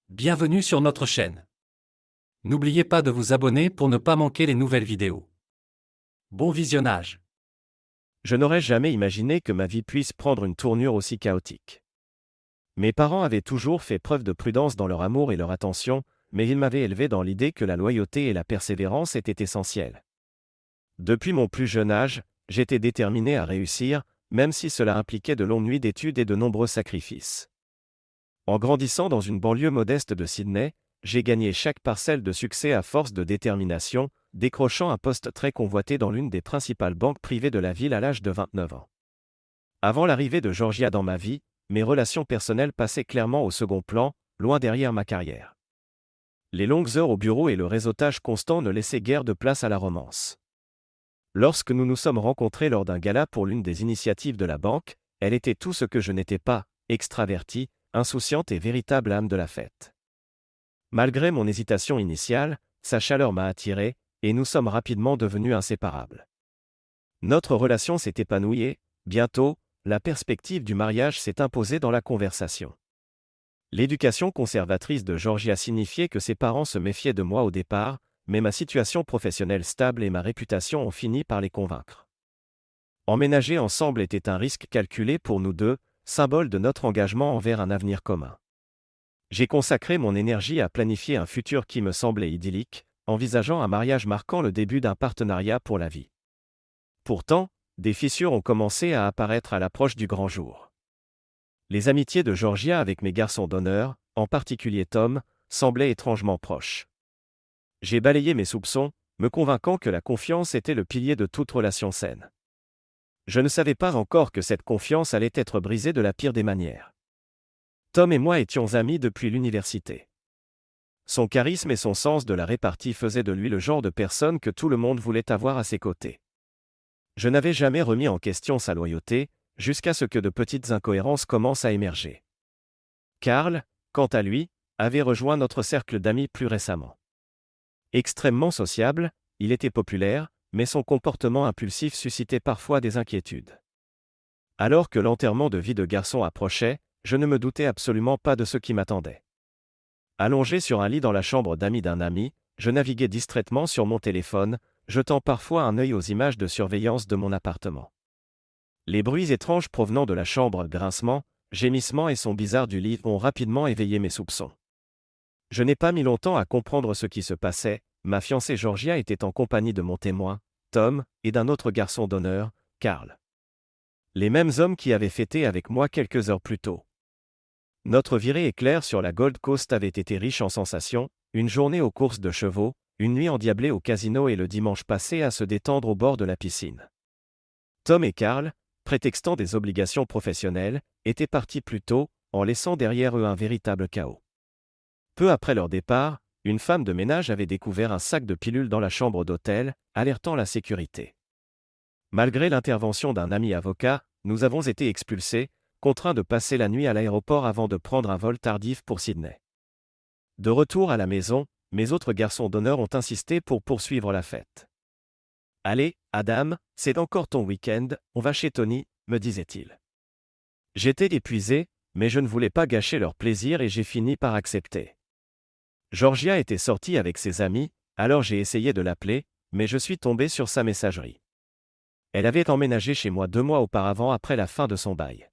Bienvenue sur notre chaîne. N'oubliez pas de vous abonner pour ne pas manquer les nouvelles vidéos. Bon visionnage. Je n'aurais jamais imaginé que ma vie puisse prendre une tournure aussi chaotique. Mes parents avaient toujours fait preuve de prudence dans leur amour et leur attention, mais ils m'avaient élevé dans l'idée que la loyauté et la persévérance étaient essentielles. Depuis mon plus jeune âge, j'étais déterminé à réussir, même si cela impliquait de longues nuits d'études et de nombreux sacrifices. En grandissant dans une banlieue modeste de Sydney, j'ai gagné chaque parcelle de succès à force de détermination, décrochant un poste très convoité dans l'une des principales banques privées de la ville à l'âge de 29 ans. Avant l'arrivée de Georgia dans ma vie, mes relations personnelles passaient clairement au second plan, loin derrière ma carrière. Les longues heures au bureau et le réseautage constant ne laissaient guère de place à la romance. Lorsque nous nous sommes rencontrés lors d'un gala pour l'une des initiatives de la banque, elle était tout ce que je n'étais pas, extravertie, insouciante et véritable âme de la fête. Malgré mon hésitation initiale, sa chaleur m'a attiré, et nous sommes rapidement devenus inséparables. Notre relation s'est épanouie et, bientôt, la perspective du mariage s'est imposée dans la conversation. L'éducation conservatrice de Georgia signifiait que ses parents se méfiaient de moi au départ, mais ma situation professionnelle stable et ma réputation ont fini par les convaincre. Emménager ensemble était un risque calculé pour nous deux, symbole de notre engagement envers un avenir commun. J'ai consacré mon énergie à planifier un futur qui me semblait idyllique, envisageant un mariage marquant le début d'un partenariat pour la vie. Pourtant, des fissures ont commencé à apparaître à l'approche du grand jour. Les amitiés de Georgia avec mes garçons d'honneur, en particulier Tom, semblaient étrangement proches. J'ai balayé mes soupçons, me convainquant que la confiance était le pilier de toute relation saine. Je ne savais pas encore que cette confiance allait être brisée de la pire des manières. Tom et moi étions amis depuis l'université. Son charisme et son sens de la répartie faisaient de lui le genre de personne que tout le monde voulait avoir à ses côtés. Je n'avais jamais remis en question sa loyauté, jusqu'à ce que de petites incohérences commencent à émerger. Carl, quant à lui, avait rejoint notre cercle d'amis plus récemment. Extrêmement sociable, il était populaire, mais son comportement impulsif suscitait parfois des inquiétudes. Alors que l'enterrement de vie de garçon approchait, je ne me doutais absolument pas de ce qui m'attendait. Allongé sur un lit dans la chambre d'amis d'un ami, je naviguais distraitement sur mon téléphone, jetant parfois un œil aux images de surveillance de mon appartement. Les bruits étranges provenant de la chambre, grincements, gémissements et sons bizarres du lit ont rapidement éveillé mes soupçons. Je n'ai pas mis longtemps à comprendre ce qui se passait, ma fiancée Georgia était en compagnie de mon témoin, Tom, et d'un autre garçon d'honneur, Carl. Les mêmes hommes qui avaient fêté avec moi quelques heures plus tôt. Notre virée éclair sur la Gold Coast avait été riche en sensations, une journée aux courses de chevaux, une nuit endiablée au casino et le dimanche passé à se détendre au bord de la piscine. Tom et Carl, prétextant des obligations professionnelles, étaient partis plus tôt, en laissant derrière eux un véritable chaos. Peu après leur départ, une femme de ménage avait découvert un sac de pilules dans la chambre d'hôtel, alertant la sécurité. Malgré l'intervention d'un ami avocat, nous avons été expulsés, contraints de passer la nuit à l'aéroport avant de prendre un vol tardif pour Sydney. De retour à la maison, mes autres garçons d'honneur ont insisté pour poursuivre la fête. « Allez, Adam, c'est encore ton week-end, on va chez Tony », me disait-il. J'étais épuisé, mais je ne voulais pas gâcher leur plaisir et j'ai fini par accepter. Georgia était sortie avec ses amis, alors j'ai essayé de l'appeler, mais je suis tombé sur sa messagerie. Elle avait emménagé chez moi 2 mois auparavant après la fin de son bail.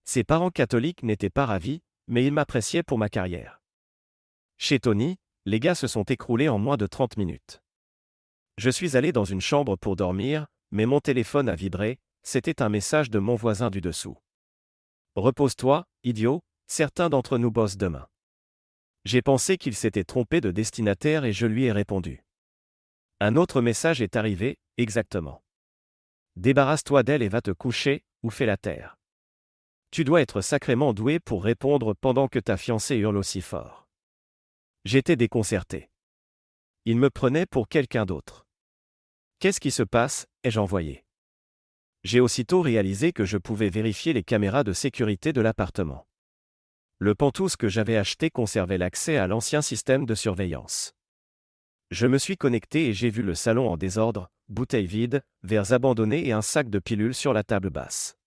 Ses parents catholiques n'étaient pas ravis, mais ils m'appréciaient pour ma carrière. Chez Tony, les gars se sont écroulés en moins de 30 minutes. Je suis allé dans une chambre pour dormir, mais mon téléphone a vibré, c'était un message de mon voisin du dessous. « Repose-toi, idiot, certains d'entre nous bossent demain. » J'ai pensé qu'il s'était trompé de destinataire et je lui ai répondu. Un autre message est arrivé, exactement. « Débarrasse-toi d'elle et va te coucher, ou fais la terre. » Tu dois être sacrément doué pour répondre pendant que ta fiancée hurle aussi fort. J'étais déconcerté. Il me prenait pour quelqu'un d'autre. Qu'est-ce qui se passe, ai-je envoyé. J'ai aussitôt réalisé que je pouvais vérifier les caméras de sécurité de l'appartement. Le Pantouse que j'avais acheté conservait l'accès à l'ancien système de surveillance. Je me suis connecté et j'ai vu le salon en désordre, bouteilles vides, verres abandonnés et un sac de pilules sur la table basse.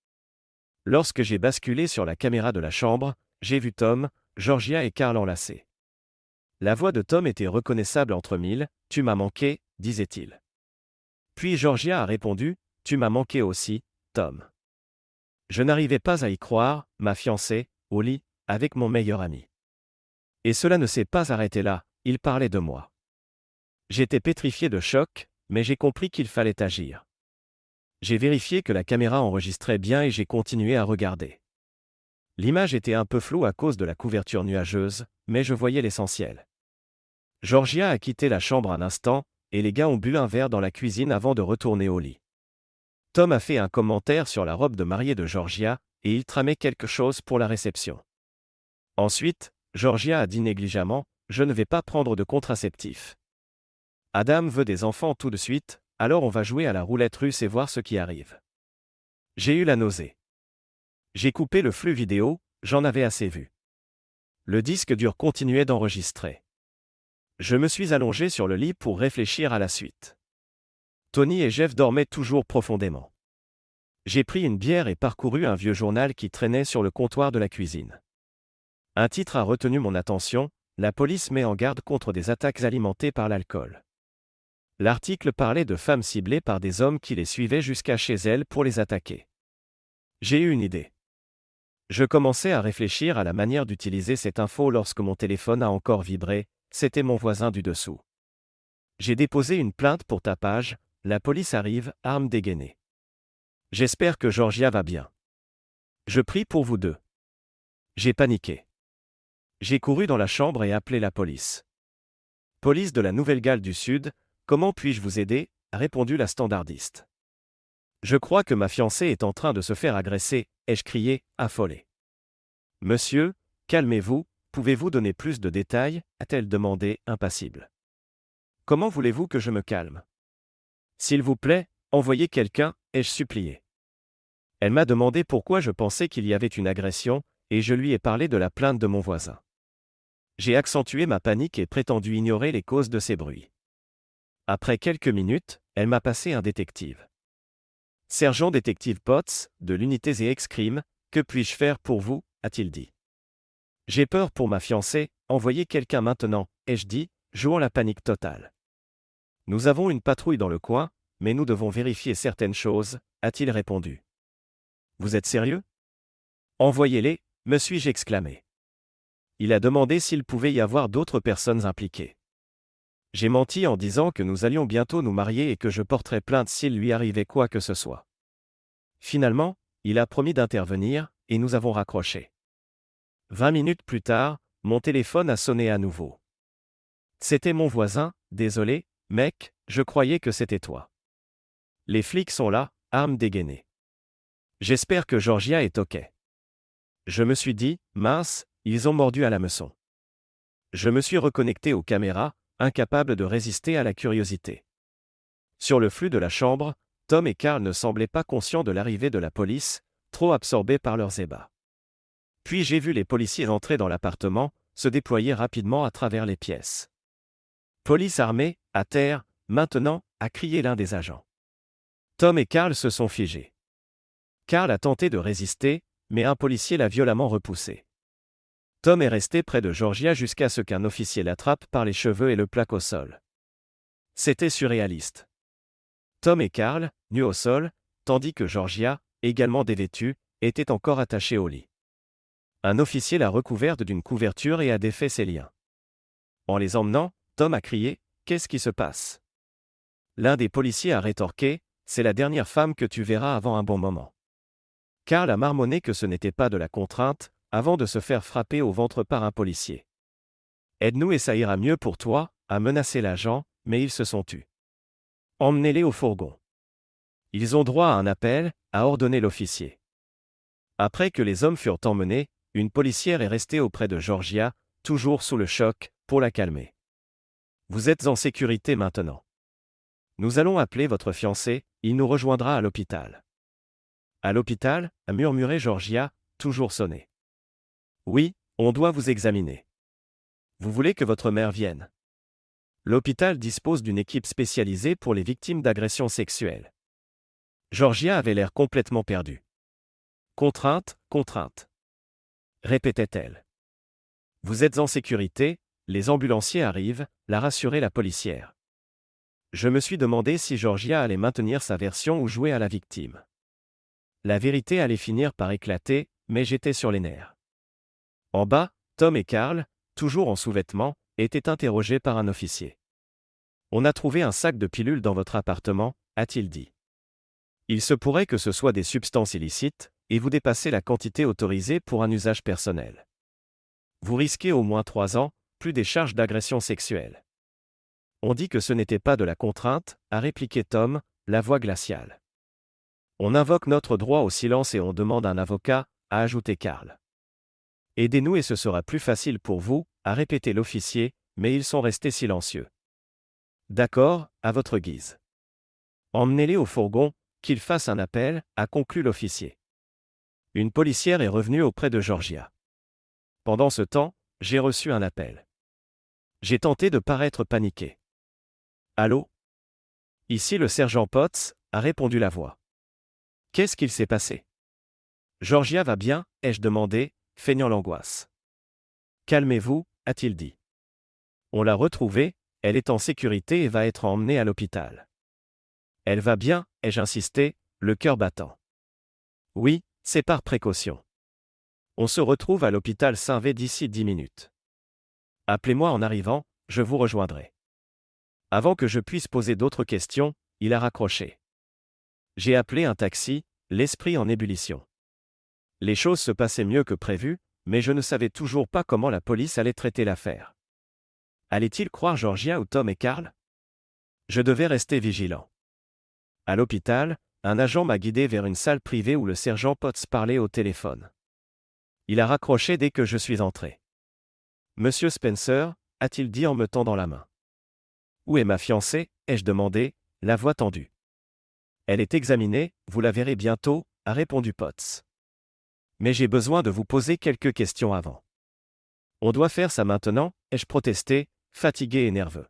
Lorsque j'ai basculé sur la caméra de la chambre, j'ai vu Tom, Georgia et Karl enlacés. La voix de Tom était reconnaissable entre mille. « Tu m'as manqué », disait-il. Puis Georgia a répondu, « Tu m'as manqué aussi, Tom. » Je n'arrivais pas à y croire, ma fiancée, au lit, avec mon meilleur ami. Et cela ne s'est pas arrêté là, il parlait de moi. J'étais pétrifié de choc, mais j'ai compris qu'il fallait agir. J'ai vérifié que la caméra enregistrait bien et j'ai continué à regarder. L'image était un peu floue à cause de la couverture nuageuse, mais je voyais l'essentiel. Georgia a quitté la chambre un instant, et les gars ont bu un verre dans la cuisine avant de retourner au lit. Tom a fait un commentaire sur la robe de mariée de Georgia, et il tramait quelque chose pour la réception. Ensuite, Georgia a dit négligemment, « Je ne vais pas prendre de contraceptif. Adam veut des enfants tout de suite, alors on va jouer à la roulette russe et voir ce qui arrive. » J'ai eu la nausée. J'ai coupé le flux vidéo, j'en avais assez vu. Le disque dur continuait d'enregistrer. Je me suis allongé sur le lit pour réfléchir à la suite. Tony et Jeff dormaient toujours profondément. J'ai pris une bière et parcouru un vieux journal qui traînait sur le comptoir de la cuisine. Un titre a retenu mon attention, « La police met en garde contre des attaques alimentées par l'alcool ». L'article parlait de femmes ciblées par des hommes qui les suivaient jusqu'à chez elles pour les attaquer. J'ai eu une idée. Je commençais à réfléchir à la manière d'utiliser cette info lorsque mon téléphone a encore vibré, c'était mon voisin du dessous. J'ai déposé une plainte pour tapage, la police arrive, arme dégainée. J'espère que Georgia va bien. Je prie pour vous deux. J'ai paniqué. J'ai couru dans la chambre et appelé la police. Police de la Nouvelle-Galles du Sud, comment puis-je vous aider, a répondu la standardiste. Je crois que ma fiancée est en train de se faire agresser, ai-je crié, affolé. Monsieur, calmez-vous, pouvez-vous donner plus de détails, a-t-elle demandé, impassible. Comment voulez-vous que je me calme? S'il vous plaît, envoyez quelqu'un, ai-je supplié. Elle m'a demandé pourquoi je pensais qu'il y avait une agression, et je lui ai parlé de la plainte de mon voisin. J'ai accentué ma panique et prétendu ignorer les causes de ces bruits. Après quelques minutes, elle m'a passé un détective. Sergent détective Potts, de l'unité et ex-crime, que puis-je faire pour vous, a-t-il dit. J'ai peur pour ma fiancée, envoyez quelqu'un maintenant, ai-je dit, jouant la panique totale. Nous avons une patrouille dans le coin, mais nous devons vérifier certaines choses, a-t-il répondu. Vous êtes sérieux? Envoyez-les, me suis-je exclamé. Il a demandé s'il pouvait y avoir d'autres personnes impliquées. J'ai menti en disant que nous allions bientôt nous marier et que je porterais plainte s'il lui arrivait quoi que ce soit. Finalement, il a promis d'intervenir, et nous avons raccroché. 20 minutes plus tard, mon téléphone a sonné à nouveau. C'était mon voisin, désolé, mec, je croyais que c'était toi. Les flics sont là, armes dégainée. J'espère que Georgia est OK. Je me suis dit, mince, ils ont mordu à l'hameçon. Je me suis reconnecté aux caméras, incapable de résister à la curiosité. Sur le flux de la chambre, Tom et Karl ne semblaient pas conscients de l'arrivée de la police, trop absorbés par leurs ébats. Puis j'ai vu les policiers entrer dans l'appartement, se déployer rapidement à travers les pièces. Police armée, à terre, maintenant, a crié l'un des agents. Tom et Karl se sont figés. Karl a tenté de résister, mais un policier l'a violemment repoussé. Tom est resté près de Georgia jusqu'à ce qu'un officier l'attrape par les cheveux et le plaque au sol. C'était surréaliste. Tom et Karl, nus au sol, tandis que Georgia, également dévêtue, était encore attachée au lit. Un officier l'a recouverte d'une couverture et a défait ses liens. En les emmenant, Tom a crié « Qu'est-ce qui se passe ?» L'un des policiers a rétorqué « C'est la dernière femme que tu verras avant un bon moment. » Karl a marmonné que ce n'était pas de la contrainte, avant de se faire frapper au ventre par un policier. « Aide-nous et ça ira mieux pour toi », a menacé l'agent, mais ils se sont tus. « Emmenez-les au fourgon. » Ils ont droit à un appel, a ordonné l'officier. Après que les hommes furent emmenés, une policière est restée auprès de Georgia, toujours sous le choc, pour la calmer. « Vous êtes en sécurité maintenant. Nous allons appeler votre fiancé, il nous rejoindra à l'hôpital. » À l'hôpital, a murmuré Georgia, toujours sonnée. « Oui, on doit vous examiner. Vous voulez que votre mère vienne. » L'hôpital dispose d'une équipe spécialisée pour les victimes d'agressions sexuelles. Georgia avait l'air complètement perdue. « Contrainte, contrainte. » répétait-elle. Vous êtes en sécurité, les ambulanciers arrivent, l'a rassuré la policière. Je me suis demandé si Georgia allait maintenir sa version ou jouer à la victime. La vérité allait finir par éclater, mais j'étais sur les nerfs. En bas, Tom et Carl, toujours en sous-vêtements, étaient interrogés par un officier. On a trouvé un sac de pilules dans votre appartement, a-t-il dit. Il se pourrait que ce soit des substances illicites, et vous dépassez la quantité autorisée pour un usage personnel. Vous risquez au moins 3 ans, plus des charges d'agression sexuelle. On dit que ce n'était pas de la contrainte, a répliqué Tom, la voix glaciale. On invoque notre droit au silence et on demande un avocat, a ajouté Carl. Aidez-nous et ce sera plus facile pour vous, a répété l'officier, mais ils sont restés silencieux. D'accord, à votre guise. Emmenez-les au fourgon, qu'ils fassent un appel, a conclu l'officier. Une policière est revenue auprès de Georgia. Pendant ce temps, j'ai reçu un appel. J'ai tenté de paraître paniqué. Allô? Ici le sergent Potts, a répondu la voix. Qu'est-ce qu'il s'est passé? Georgia va bien, ai-je demandé, feignant l'angoisse. Calmez-vous, a-t-il dit. On l'a retrouvée, elle est en sécurité et va être emmenée à l'hôpital. Elle va bien, ai-je insisté, le cœur battant. Oui, c'est par précaution. On se retrouve à l'hôpital Saint-V d'ici 10 minutes. Appelez-moi en arrivant, je vous rejoindrai. Avant que je puisse poser d'autres questions, il a raccroché. J'ai appelé un taxi, l'esprit en ébullition. Les choses se passaient mieux que prévu, mais je ne savais toujours pas comment la police allait traiter l'affaire. Allait-il croire Georgia ou Tom et Carl? Je devais rester vigilant. À l'hôpital, un agent m'a guidé vers une salle privée où le sergent Potts parlait au téléphone. Il a raccroché dès que je suis entré. Monsieur Spencer, a-t-il dit en me tendant la main. Où est ma fiancée, ai-je demandé, la voix tendue. Elle est examinée, vous la verrez bientôt, a répondu Potts. Mais j'ai besoin de vous poser quelques questions avant. On doit faire ça maintenant, ai-je protesté, fatigué et nerveux.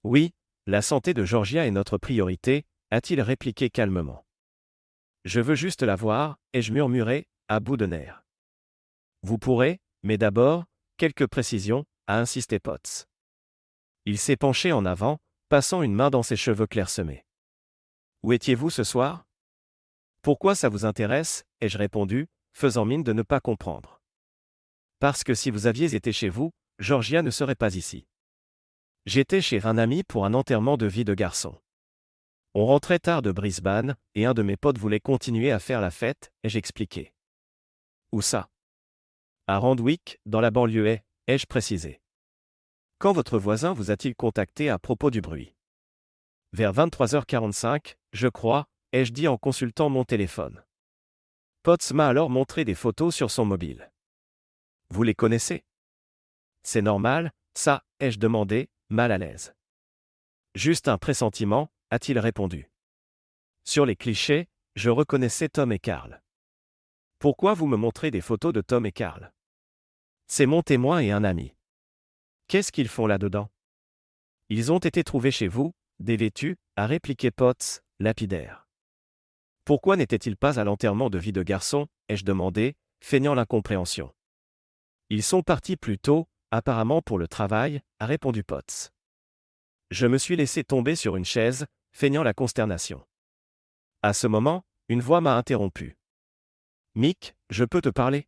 Oui, la santé de Georgia est notre priorité, a-t-il répliqué calmement. Je veux juste la voir, ai-je murmuré, à bout de nerfs. Vous pourrez, mais d'abord, quelques précisions, a insisté Potts. Il s'est penché en avant, passant une main dans ses cheveux clairsemés. Où étiez-vous ce soir? Pourquoi ça vous intéresse, ai-je répondu, faisant mine de ne pas comprendre. Parce que si vous aviez été chez vous, Georgia ne serait pas ici. J'étais chez un ami pour un enterrement de vie de garçon. On rentrait tard de Brisbane, et un de mes potes voulait continuer à faire la fête, ai-je expliqué. Où ça? À Randwick, dans la banlieue, ai-je précisé. Quand votre voisin vous a-t-il contacté à propos du bruit? Vers 23h45, je crois, ai-je dit en consultant mon téléphone. Potts m'a alors montré des photos sur son mobile. Vous les connaissez? C'est normal, ça, ai-je demandé, mal à l'aise. Juste un pressentiment, a-t-il répondu. Sur les clichés, je reconnaissais Tom et Carl. Pourquoi vous me montrez des photos de Tom et Carl? C'est mon témoin et un ami. Qu'est-ce qu'ils font là-dedans? Ils ont été trouvés chez vous, dévêtus, a répliqué Potts, lapidaire. Pourquoi n'étaient-ils pas à l'enterrement de vie de garçon, ai-je demandé, feignant l'incompréhension. Ils sont partis plus tôt, apparemment pour le travail, a répondu Potts. Je me suis laissé tomber sur une chaise, feignant la consternation. À ce moment, une voix m'a interrompu. Mick, je peux te parler?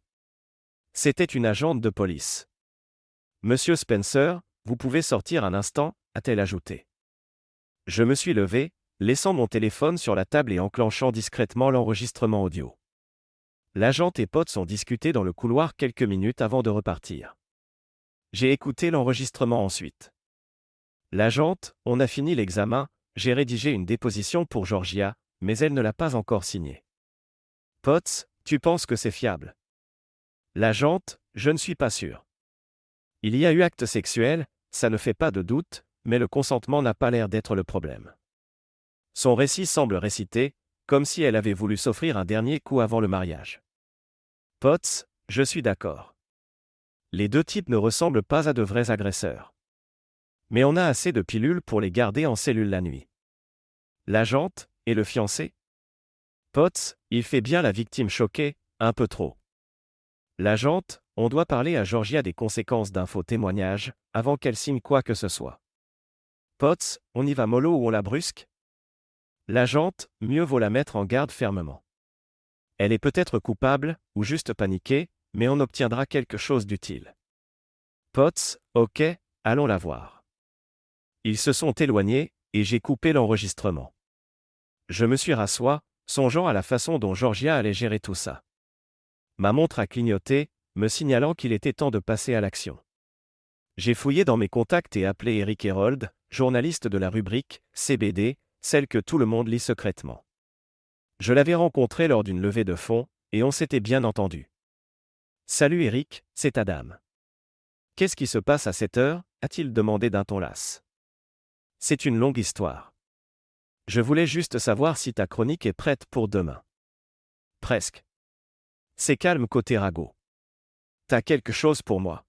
C'était une agente de police. Monsieur Spencer, vous pouvez sortir un instant, a-t-elle ajouté. Je me suis levé, laissant mon téléphone sur la table et enclenchant discrètement l'enregistrement audio. L'agente et Potts ont discuté dans le couloir quelques minutes avant de repartir. J'ai écouté l'enregistrement ensuite. L'agente, on a fini l'examen, j'ai rédigé une déposition pour Georgia, mais elle ne l'a pas encore signée. Potts, tu penses que c'est fiable? L'agente, je ne suis pas sûr. Il y a eu acte sexuel, ça ne fait pas de doute, mais le consentement n'a pas l'air d'être le problème. Son récit semble récité, comme si elle avait voulu s'offrir un dernier coup avant le mariage. Potts, je suis d'accord. Les deux types ne ressemblent pas à de vrais agresseurs. Mais on a assez de pilules pour les garder en cellule la nuit. L'agente, et le fiancé? Potts, il fait bien la victime choquée, un peu trop. L'agente, on doit parler à Georgia des conséquences d'un faux témoignage, avant qu'elle signe quoi que ce soit. Potts, on y va mollo ou on la brusque? L'agente, mieux vaut la mettre en garde fermement. Elle est peut-être coupable, ou juste paniquée, mais on obtiendra quelque chose d'utile. Potts, ok, allons la voir. Ils se sont éloignés, et j'ai coupé l'enregistrement. Je me suis rasseoir, songeant à la façon dont Georgia allait gérer tout ça. Ma montre a clignoté, me signalant qu'il était temps de passer à l'action. J'ai fouillé dans mes contacts et appelé Eric Herold, journaliste de la rubrique CBD, celle que tout le monde lit secrètement. Je l'avais rencontré lors d'une levée de fonds, et on s'était bien entendu. « Salut Eric, c'est Adam. Qu'est-ce qui se passe à cette heure ?» a-t-il demandé d'un ton las. « C'est une longue histoire. Je voulais juste savoir si ta chronique est prête pour demain. » Presque. C'est calme côté ragot. T'as quelque chose pour moi?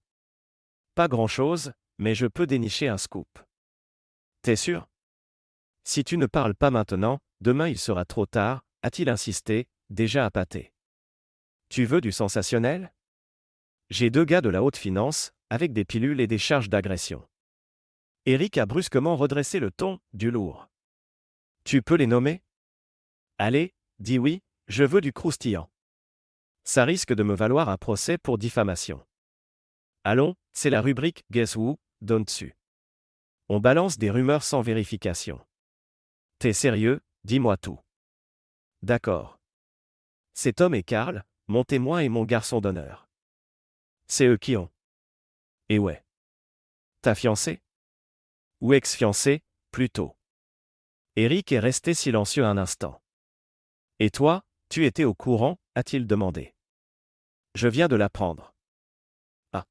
Pas grand-chose, mais je peux dénicher un scoop. T'es sûr? Si tu ne parles pas maintenant, demain il sera trop tard, a-t-il insisté, déjà appâté. Tu veux du sensationnel? J'ai 2 gars de la haute finance, avec des pilules et des charges d'agression. Eric a brusquement redressé le ton, du lourd. Tu peux les nommer? Allez, dis oui, je veux du croustillant. Ça risque de me valoir un procès pour diffamation. Allons, c'est la rubrique Guess Who, donne dessus. On balance des rumeurs sans vérification. T'es sérieux? Dis-moi tout. D'accord. C'est Tom et Carl, mon témoin et mon garçon d'honneur. C'est eux qui ont. Et ouais. Ta fiancée? Ou ex-fiancée, plutôt. Eric est resté silencieux un instant. Et toi, tu étais au courant? A-t-il demandé. Je viens de l'apprendre. Ah.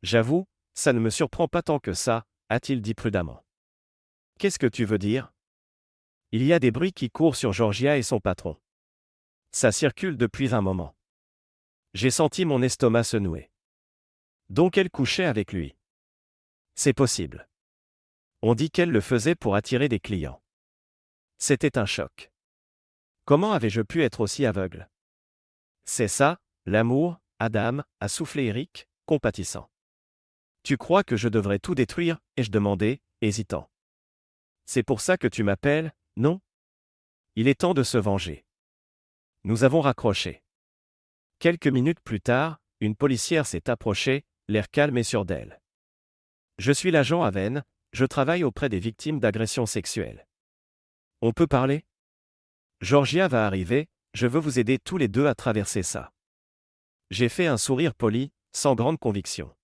J'avoue, ça ne me surprend pas tant que ça, a-t-il dit prudemment. Qu'est-ce que tu veux dire? Il y a des bruits qui courent sur Georgia et son patron. Ça circule depuis un moment. J'ai senti mon estomac se nouer. Donc elle couchait avec lui. C'est possible. On dit qu'elle le faisait pour attirer des clients. C'était un choc. Comment avais-je pu être aussi aveugle? C'est ça, l'amour, Adam, a soufflé Eric, compatissant. Tu crois que je devrais tout détruire? Ai-je demandé, hésitant. C'est pour ça que tu m'appelles, non? Il est temps de se venger. Nous avons raccroché. Quelques minutes plus tard, une policière s'est approchée, l'air calme et sûr d'elle. Je suis l'agent Haven, je travaille auprès des victimes d'agressions sexuelles. On peut parler? Georgia va arriver, je veux vous aider tous les deux à traverser ça. J'ai fait un sourire poli, sans grande conviction.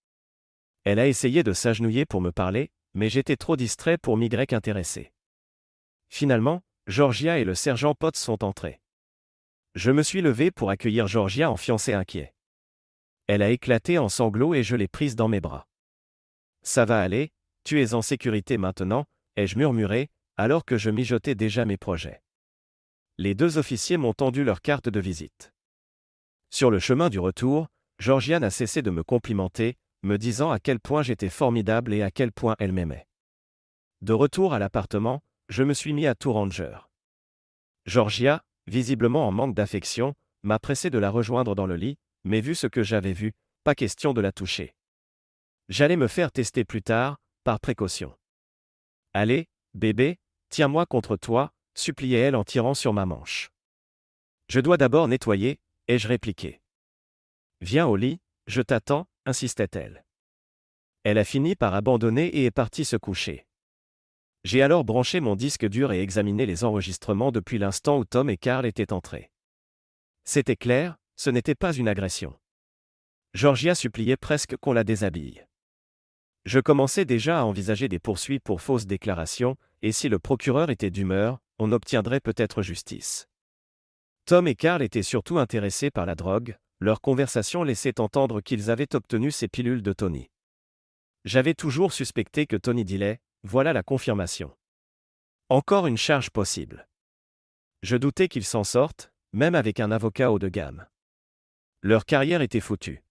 Elle a essayé de s'agenouiller pour me parler, mais j'étais trop distrait pour m'y intéresser. Finalement, Georgia et le sergent Potts sont entrés. Je me suis levé pour accueillir Georgia en fiancé inquiet. Elle a éclaté en sanglots et je l'ai prise dans mes bras. Ça va aller, tu es en sécurité maintenant, ai-je murmuré, alors que je mijotais déjà mes projets. Les 2 officiers m'ont tendu leur carte de visite. Sur le chemin du retour, Georgia n'a cessé de me complimenter, me disant à quel point j'étais formidable et à quel point elle m'aimait. De retour à l'appartement, je me suis mis à tout ranger. Georgia, visiblement en manque d'affection, m'a pressé de la rejoindre dans le lit, mais vu ce que j'avais vu, pas question de la toucher. J'allais me faire tester plus tard, par précaution. Allez, bébé, tiens-moi contre toi, suppliait-elle en tirant sur ma manche. Je dois d'abord nettoyer, ai-je répliqué. Viens au lit, je t'attends, insistait-elle. Elle a fini par abandonner et est partie se coucher. J'ai alors branché mon disque dur et examiné les enregistrements depuis l'instant où Tom et Carl étaient entrés. C'était clair, ce n'était pas une agression. Georgia suppliait presque qu'on la déshabille. Je commençais déjà à envisager des poursuites pour fausses déclarations, et si le procureur était d'humeur, on obtiendrait peut-être justice. Tom et Carl étaient surtout intéressés par la drogue, leur conversation laissait entendre qu'ils avaient obtenu ces pilules de Tony. J'avais toujours suspecté que Tony dealait, voilà la confirmation. Encore une charge possible. Je doutais qu'ils s'en sortent, même avec un avocat haut de gamme. Leur carrière était foutue.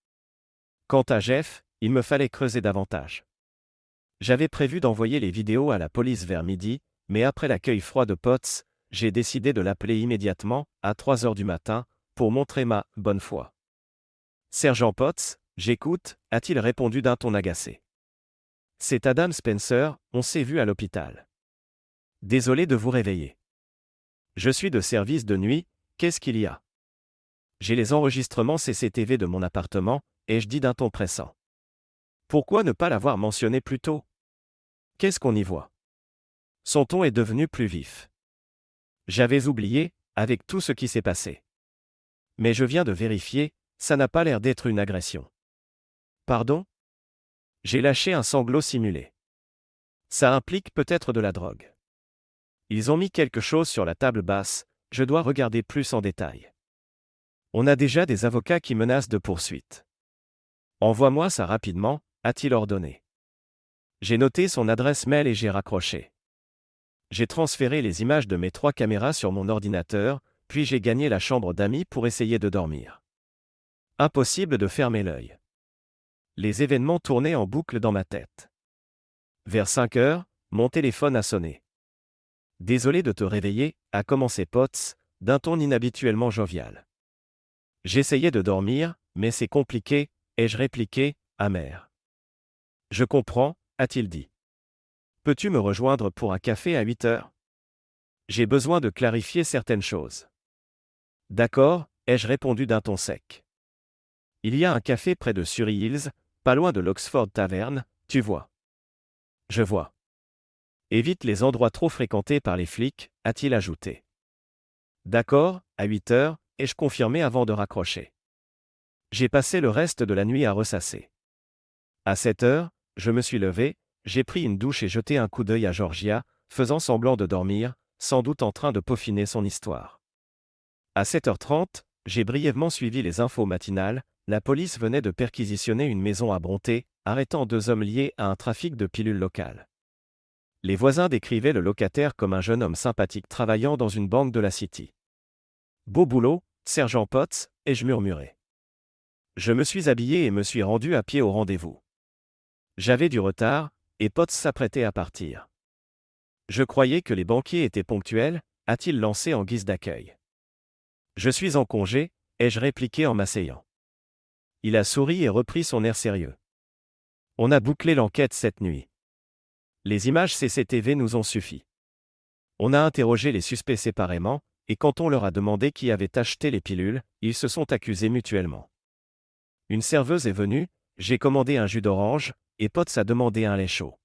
Quant à Jeff, il me fallait creuser davantage. J'avais prévu d'envoyer les vidéos à la police vers midi, mais après l'accueil froid de Potts, j'ai décidé de l'appeler immédiatement, à 3 heures du matin, pour montrer ma « bonne foi ». Sergent Potts, J'écoute, a-t-il répondu d'un ton agacé. C'est Adam Spencer, on s'est vu à l'hôpital. Désolé de vous réveiller. Je suis de service de nuit, qu'est-ce qu'il y a? J'ai les enregistrements CCTV de mon appartement, ai-je dit d'un ton pressant. Pourquoi ne pas l'avoir mentionné plus tôt? Qu'est-ce qu'on y voit? Son ton est devenu plus vif. J'avais oublié, avec tout ce qui s'est passé. Mais je viens de vérifier, ça n'a pas l'air d'être une agression. Pardon? J'ai lâché un sanglot simulé. Ça implique peut-être de la drogue. Ils ont mis quelque chose sur la table basse, je dois regarder plus en détail. On a déjà des avocats qui menacent de poursuite. Envoie-moi ça rapidement, a-t-il ordonné. J'ai noté son adresse mail et j'ai raccroché. J'ai transféré les images de mes 3 caméras sur mon ordinateur, puis j'ai gagné la chambre d'amis pour essayer de dormir. Impossible de fermer l'œil. Les événements tournaient en boucle dans ma tête. Vers 5 heures, mon téléphone a sonné. Désolé de te réveiller, a commencé Potts, d'un ton inhabituellement jovial. J'essayais de dormir, mais c'est compliqué, ai-je répliqué, amer. Je comprends, a-t-il dit. Peux-tu me rejoindre pour un café à 8 heures? J'ai besoin de clarifier certaines choses. D'accord, ai-je répondu d'un ton sec. Il y a un café près de Surrey Hills, pas loin de l'Oxford Tavern, tu vois. Je vois. Évite les endroits trop fréquentés par les flics, a-t-il ajouté. D'accord, à 8 heures, ai-je confirmé avant de raccrocher. J'ai passé le reste de la nuit à ressasser. À 7 heures, je me suis levé, j'ai pris une douche et jeté un coup d'œil à Georgia, faisant semblant de dormir, sans doute en train de peaufiner son histoire. À 7h30, j'ai brièvement suivi les infos matinales, la police venait de perquisitionner une maison à Brontë, arrêtant 2 hommes liés à un trafic de pilules locales. Les voisins décrivaient le locataire comme un jeune homme sympathique travaillant dans une banque de la City. Beau boulot, sergent Potts, ai-je murmuré. Je me suis habillé et me suis rendu à pied au rendez-vous. J'avais du retard, et Potts s'apprêtait à partir. Je croyais que les banquiers étaient ponctuels, a-t-il lancé en guise d'accueil. Je suis en congé, ai-je répliqué en m'asseyant. Il a souri et repris son air sérieux. On a bouclé l'enquête cette nuit. Les images CCTV nous ont suffi. On a interrogé les suspects séparément, et quand on leur a demandé qui avait acheté les pilules, ils se sont accusés mutuellement. Une serveuse est venue, j'ai commandé un jus d'orange, et Potts a demandé un lait chaud.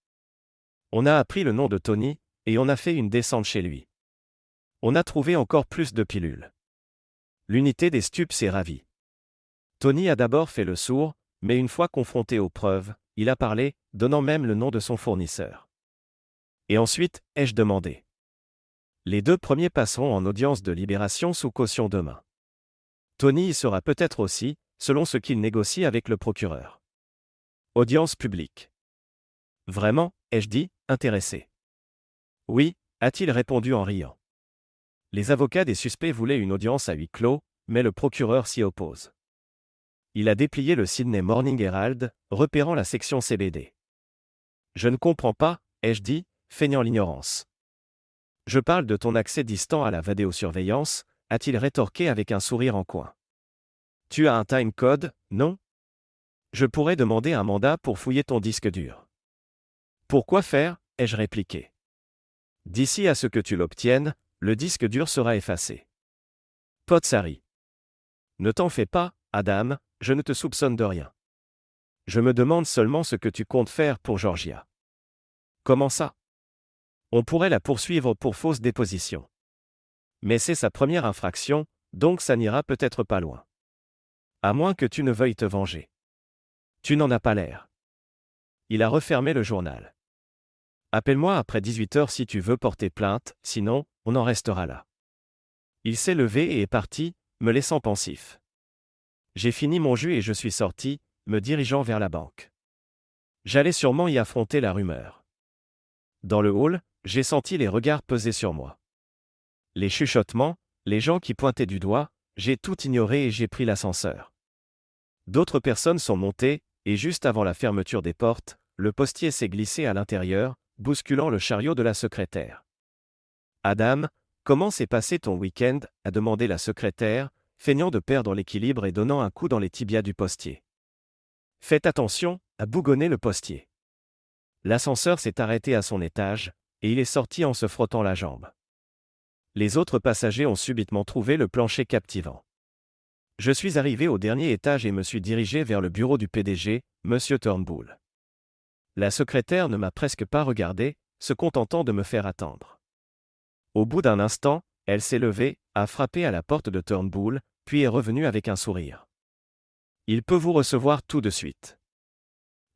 On a appris le nom de Tony, et on a fait une descente chez lui. On a trouvé encore plus de pilules. L'unité des stupes s'est ravie. Tony a d'abord fait le sourd, mais une fois confronté aux preuves, il a parlé, donnant même le nom de son fournisseur. Et ensuite, ai-je demandé. Les 2 premiers passeront en audience de libération sous caution demain. Tony y sera peut-être aussi, selon ce qu'il négocie avec le procureur. Audience publique. Vraiment, ai-je dit, intéressé. Oui, a-t-il répondu en riant. Les avocats des suspects voulaient une audience à huis clos, mais le procureur s'y oppose. Il a déplié le Sydney Morning Herald, repérant la section CBD. Je ne comprends pas, ai-je dit, feignant l'ignorance. Je parle de ton accès distant à la vidéosurveillance, a-t-il rétorqué avec un sourire en coin. Tu as un time code, non? Je pourrais demander un mandat pour fouiller ton disque dur. Pourquoi faire, ai-je répliqué. D'ici à ce que tu l'obtiennes, le disque dur sera effacé. Potts a ri. Ne t'en fais pas, Adam, je ne te soupçonne de rien. Je me demande seulement ce que tu comptes faire pour Georgia. Comment ça? On pourrait la poursuivre pour fausse déposition. Mais c'est sa première infraction, donc ça n'ira peut-être pas loin. À moins que tu ne veuilles te venger. Tu n'en as pas l'air. Il a refermé le journal. Appelle-moi après 18 heures si tu veux porter plainte, sinon, on en restera là. Il s'est levé et est parti, me laissant pensif. J'ai fini mon jus et je suis sorti, me dirigeant vers la banque. J'allais sûrement y affronter la rumeur. Dans le hall, j'ai senti les regards peser sur moi. Les chuchotements, les gens qui pointaient du doigt, j'ai tout ignoré et j'ai pris l'ascenseur. D'autres personnes sont montées, et juste avant la fermeture des portes, le postier s'est glissé à l'intérieur, bousculant le chariot de la secrétaire. Adam, comment s'est passé ton week-end? A demandé la secrétaire, feignant de perdre l'équilibre et donnant un coup dans les tibias du postier. Faites attention, a bougonné le postier. L'ascenseur s'est arrêté à son étage, et il est sorti en se frottant la jambe. Les autres passagers ont subitement trouvé le plancher captivant. Je suis arrivé au dernier étage et me suis dirigé vers le bureau du PDG, M. Turnbull. La secrétaire ne m'a presque pas regardé, se contentant de me faire attendre. Au bout d'un instant, elle s'est levée, a frappé à la porte de Turnbull, puis est revenue avec un sourire. Il peut vous recevoir tout de suite.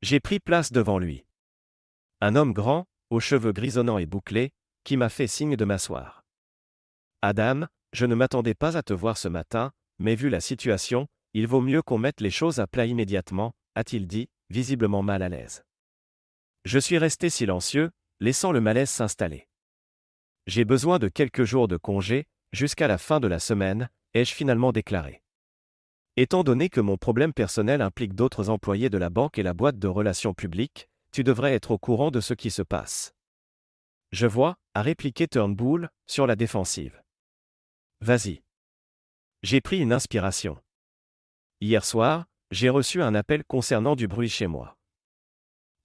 J'ai pris place devant lui. Un homme grand, aux cheveux grisonnants et bouclés, qui m'a fait signe de m'asseoir. Adam, je ne m'attendais pas à te voir ce matin, mais vu la situation, il vaut mieux qu'on mette les choses à plat immédiatement, a-t-il dit, visiblement mal à l'aise. Je suis resté silencieux, laissant le malaise s'installer. J'ai besoin de quelques jours de congé, jusqu'à la fin de la semaine, ai-je finalement déclaré. Étant donné que mon problème personnel implique d'autres employés de la banque et la boîte de relations publiques, tu devrais être au courant de ce qui se passe. Je vois, a répliqué Turnbull, sur la défensive. Vas-y. J'ai pris une inspiration. Hier soir, j'ai reçu un appel concernant du bruit chez moi.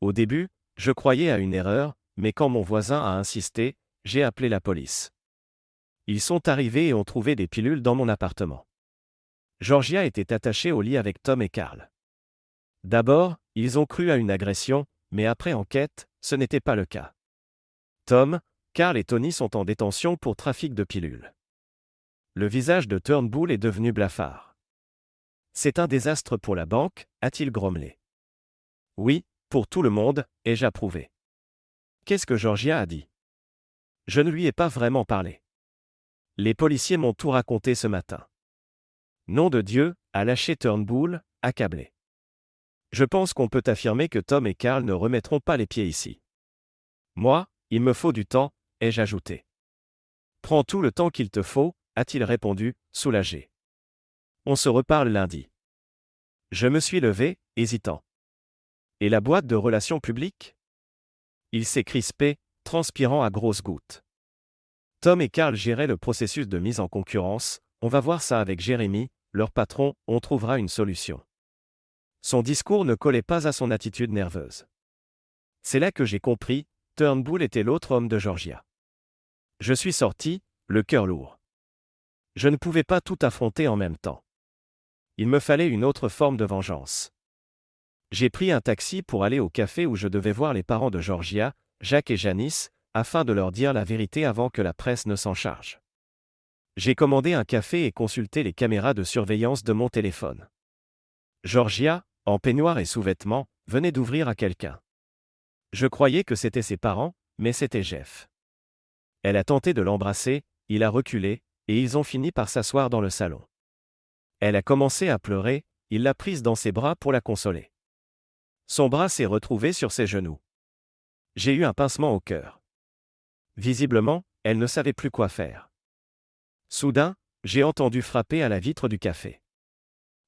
Au début, je croyais à une erreur, mais quand mon voisin a insisté, j'ai appelé la police. Ils sont arrivés et ont trouvé des pilules dans mon appartement. Georgia était attachée au lit avec Tom et Carl. D'abord, ils ont cru à une agression, mais après enquête, ce n'était pas le cas. Tom, Carl et Tony sont en détention pour trafic de pilules. Le visage de Turnbull est devenu blafard. C'est un désastre pour la banque, a-t-il grommelé. Oui, pour tout le monde, ai-je approuvé. Qu'est-ce que Georgia a dit? Je ne lui ai pas vraiment parlé. Les policiers m'ont tout raconté ce matin. Nom de Dieu, a lâché Turnbull, accablé. Je pense qu'on peut affirmer que Tom et Carl ne remettront pas les pieds ici. Moi, il me faut du temps, ai-je ajouté. Prends tout le temps qu'il te faut, a-t-il répondu, soulagé. On se reparle lundi. Je me suis levé, hésitant. Et la boîte de relations publiques? Il s'est crispé, transpirant à grosses gouttes. Tom et Carl géraient le processus de mise en concurrence, on va voir ça avec Jérémy, leur patron, on trouvera une solution. Son discours ne collait pas à son attitude nerveuse. C'est là que j'ai compris, Turnbull était l'autre homme de Georgia. Je suis sorti, le cœur lourd. Je ne pouvais pas tout affronter en même temps. Il me fallait une autre forme de vengeance. J'ai pris un taxi pour aller au café où je devais voir les parents de Georgia, Jacques et Janice, afin de leur dire la vérité avant que la presse ne s'en charge. J'ai commandé un café et consulté les caméras de surveillance de mon téléphone. Georgia, en peignoir et sous-vêtements, venait d'ouvrir à quelqu'un. Je croyais que c'était ses parents, mais c'était Jeff. Elle a tenté de l'embrasser, il a reculé, et ils ont fini par s'asseoir dans le salon. Elle a commencé à pleurer, il l'a prise dans ses bras pour la consoler. Son bras s'est retrouvé sur ses genoux. J'ai eu un pincement au cœur. Visiblement, elle ne savait plus quoi faire. Soudain, j'ai entendu frapper à la vitre du café.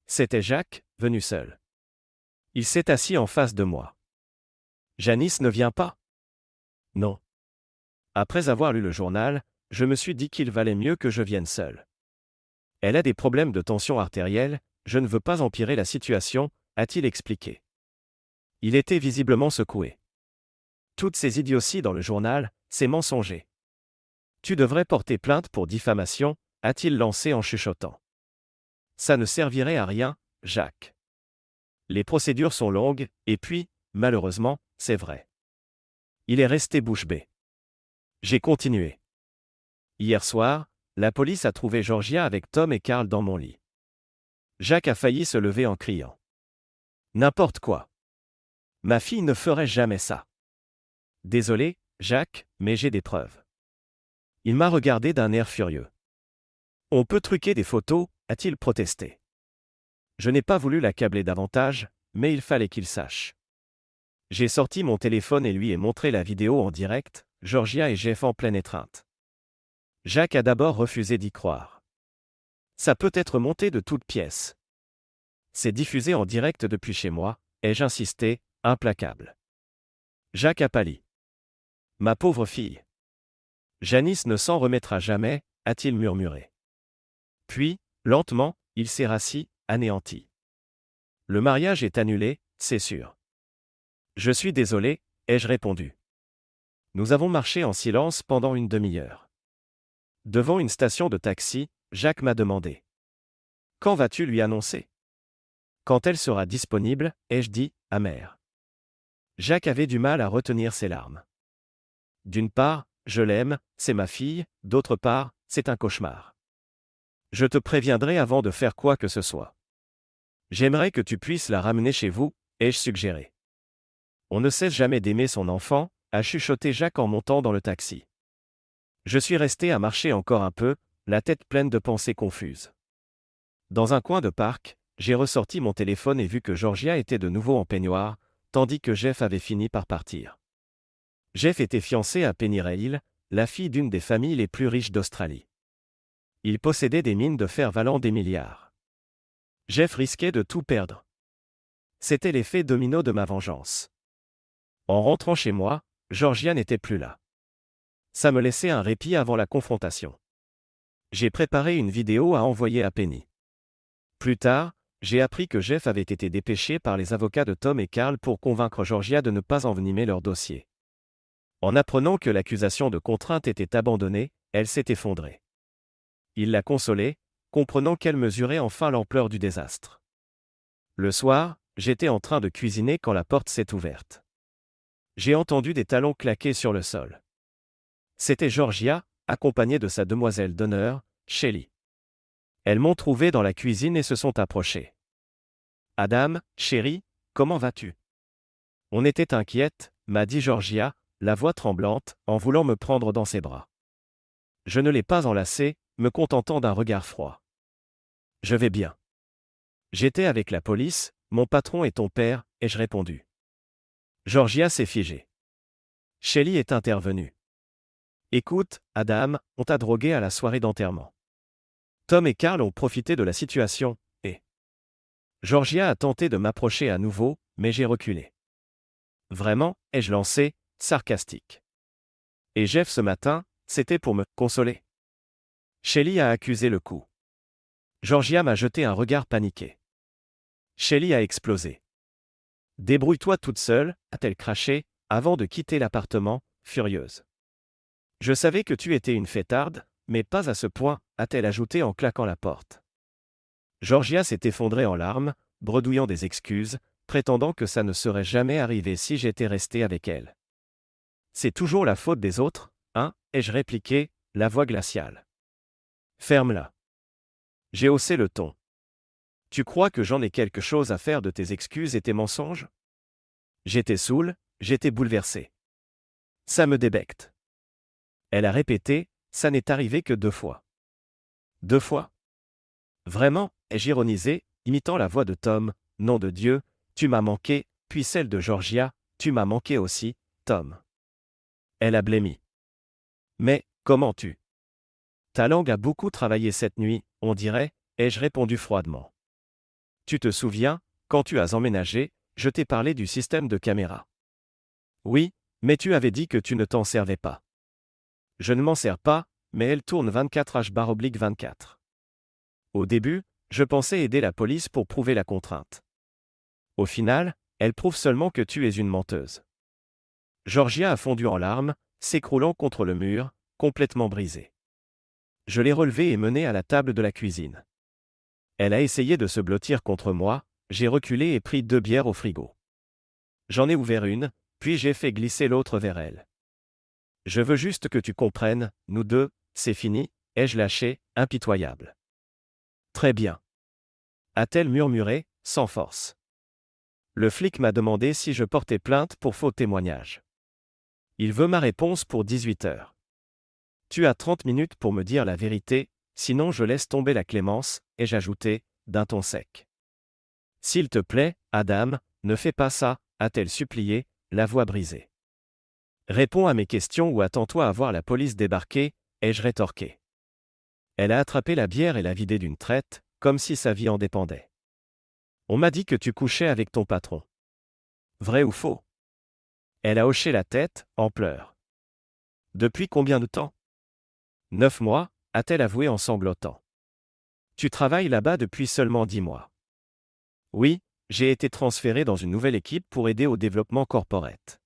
C'était Jacques, venu seul. Il s'est assis en face de moi. Janice ne vient pas? Non. Après avoir lu le journal, je me suis dit qu'il valait mieux que je vienne seul. Elle a des problèmes de tension artérielle, je ne veux pas empirer la situation, a-t-il expliqué. Il était visiblement secoué. Toutes ces idioties dans le journal, c'est mensonger. Tu devrais porter plainte pour diffamation, a-t-il lancé en chuchotant. Ça ne servirait à rien, Jacques. Les procédures sont longues, et puis, malheureusement, c'est vrai. Il est resté bouche bée. J'ai continué. Hier soir, la police a trouvé Georgia avec Tom et Carl dans mon lit. Jacques a failli se lever en criant. N'importe quoi. Ma fille ne ferait jamais ça. Désolé, Jacques, mais j'ai des preuves. Il m'a regardé d'un air furieux. On peut truquer des photos, a-t-il protesté. Je n'ai pas voulu l'accabler davantage, mais il fallait qu'il sache. J'ai sorti mon téléphone et lui ai montré la vidéo en direct, Georgia et Jeff en pleine étreinte. Jacques a d'abord refusé d'y croire. Ça peut être monté de toutes pièces. C'est diffusé en direct depuis chez moi, ai-je insisté, implacable. Jacques a pâli. Ma pauvre fille. Janice ne s'en remettra jamais, a-t-il murmuré. Puis, lentement, il s'est rassis, anéanti. Le mariage est annulé, c'est sûr. Je suis désolé, ai-je répondu. Nous avons marché en silence pendant une demi-heure. Devant une station de taxi, Jacques m'a demandé. Quand vas-tu lui annoncer? Quand elle sera disponible, ai-je dit, amer. Jacques avait du mal à retenir ses larmes. D'une part, je l'aime, c'est ma fille, d'autre part, c'est un cauchemar. Je te préviendrai avant de faire quoi que ce soit. J'aimerais que tu puisses la ramener chez vous, ai-je suggéré. On ne cesse jamais d'aimer son enfant, a chuchoté Jacques en montant dans le taxi. Je suis resté à marcher encore un peu, la tête pleine de pensées confuses. Dans un coin de parc, j'ai ressorti mon téléphone et vu que Georgia était de nouveau en peignoir, tandis que Jeff avait fini par partir. Jeff était fiancé à Penny Rail, la fille d'une des familles les plus riches d'Australie. Il possédait des mines de fer valant des milliards. Jeff risquait de tout perdre. C'était l'effet domino de ma vengeance. En rentrant chez moi, Georgia n'était plus là. Ça me laissait un répit avant la confrontation. J'ai préparé une vidéo à envoyer à Penny. Plus tard, j'ai appris que Jeff avait été dépêché par les avocats de Tom et Carl pour convaincre Georgia de ne pas envenimer leur dossier. En apprenant que l'accusation de contrainte était abandonnée, elle s'est effondrée. Il l'a consolée, comprenant qu'elle mesurait enfin l'ampleur du désastre. Le soir, j'étais en train de cuisiner quand la porte s'est ouverte. J'ai entendu des talons claquer sur le sol. C'était Georgia, accompagnée de sa demoiselle d'honneur, Shelley. Elles m'ont trouvé dans la cuisine et se sont approchées. « Adam, chérie, comment vas-tu » On était inquiète, m'a dit Georgia, la voix tremblante, en voulant me prendre dans ses bras. Je ne l'ai pas enlacée, me contentant d'un regard froid. Je vais bien. J'étais avec la police, mon patron et ton père, ai-je répondu. Georgia s'est figée. Shelley est intervenue. Écoute, Adam, on t'a drogué à la soirée d'enterrement. Tom et Carl ont profité de la situation, et... Georgia a tenté de m'approcher à nouveau, mais j'ai reculé. Vraiment, ai-je lancé, sarcastique. Et Jeff ce matin, c'était pour me consoler. Shelley a accusé le coup. Georgia m'a jeté un regard paniqué. Shelley a explosé. Débrouille-toi toute seule, a-t-elle craché, avant de quitter l'appartement, furieuse. Je savais que tu étais une fêtarde, mais pas à ce point, a-t-elle ajouté en claquant la porte. Georgia s'est effondrée en larmes, bredouillant des excuses, prétendant que ça ne serait jamais arrivé si j'étais resté avec elle. C'est toujours la faute des autres, hein, ai-je répliqué, la voix glaciale. Ferme-la. J'ai haussé le ton. Tu crois que j'en ai quelque chose à faire de tes excuses et tes mensonges? J'étais saoul, j'étais bouleversé. Ça me débecte. Elle a répété, ça n'est arrivé que 2 fois. 2 fois? Vraiment, ai-je ironisé, imitant la voix de Tom, nom de Dieu, tu m'as manqué, puis celle de Georgia, tu m'as manqué aussi, Tom. Elle a blêmi. Mais, comment tu? Ta langue a beaucoup travaillé cette nuit, on dirait, ai-je répondu froidement. Tu te souviens, quand tu as emménagé, je t'ai parlé du système de caméra. Oui, mais tu avais dit que tu ne t'en servais pas. Je ne m'en sers pas, mais elle tourne 24h/24. Au début, je pensais aider la police pour prouver la contrainte. Au final, elle prouve seulement que tu es une menteuse. Georgia a fondu en larmes, s'écroulant contre le mur, complètement brisée. Je l'ai relevée et menée à la table de la cuisine. Elle a essayé de se blottir contre moi, j'ai reculé et pris 2 bières au frigo. J'en ai ouvert une, puis j'ai fait glisser l'autre vers elle. Je veux juste que tu comprennes, nous deux, c'est fini, ai-je lâché, impitoyable. Très bien. A-t-elle murmuré, sans force. Le flic m'a demandé si je portais plainte pour faux témoignage. Il veut ma réponse pour 18h. Tu as 30 minutes pour me dire la vérité, sinon je laisse tomber la clémence, ai-je ajouté, d'un ton sec. S'il te plaît, Adam, ne fais pas ça, a-t-elle supplié, la voix brisée. Réponds à mes questions ou attends-toi à voir la police débarquer, ai-je rétorqué. Elle a attrapé la bière et l'a vidée d'une traite, comme si sa vie en dépendait. On m'a dit que tu couchais avec ton patron. Vrai ou faux? Elle a hoché la tête, en pleurs. Depuis combien de temps? 9 mois, a-t-elle avoué en sanglotant. Tu travailles là-bas depuis seulement 10 mois. Oui, j'ai été transféré dans une nouvelle équipe pour aider au développement corporate.